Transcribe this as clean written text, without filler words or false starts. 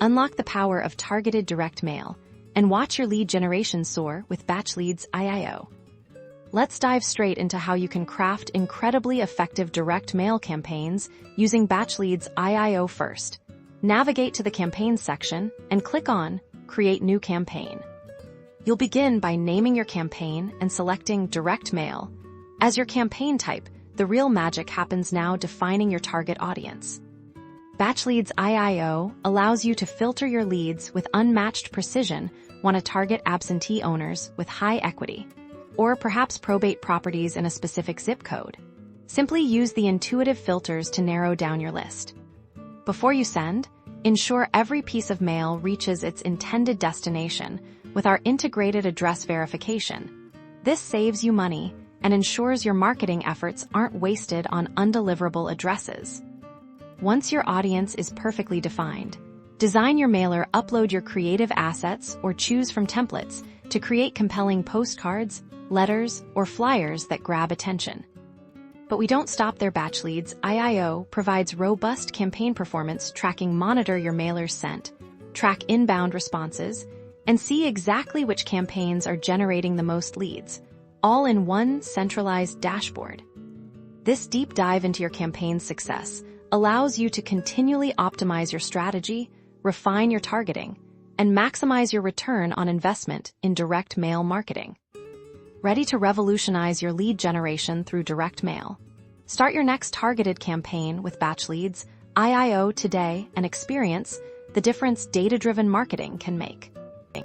Unlock the power of targeted direct mail and watch your lead generation soar with Batchleads IIO. Let's dive straight into how you can craft incredibly effective direct mail campaigns using Batchleads IIO first. Navigate to the Campaigns section and click on Create New Campaign. You'll begin by naming your campaign and selecting Direct Mail. As your campaign type, the real magic happens now, defining your target audience. Batchleads IIO allows you to filter your leads with unmatched precision. Want to target absentee owners with high equity, or perhaps probate properties in a specific zip code? Simply use the intuitive filters to narrow down your list. Before you send, ensure every piece of mail reaches its intended destination with our integrated address verification. This saves you money and ensures your marketing efforts aren't wasted on undeliverable addresses. Once your audience is perfectly defined, design your mailer, upload your creative assets, or choose from templates to create compelling postcards, letters, or flyers that grab attention. But we don't stop there. Batchleads IIO provides robust campaign performance tracking. Monitor your mailers sent, track inbound responses, and see exactly which campaigns are generating the most leads, all in one centralized dashboard. This deep dive into your campaign's success allows you to continually optimize your strategy, refine your targeting, and maximize your return on investment in direct mail marketing. Ready to revolutionize your lead generation through direct mail? Start your next targeted campaign with Batchleads IIO today and experience the difference data-driven marketing can make.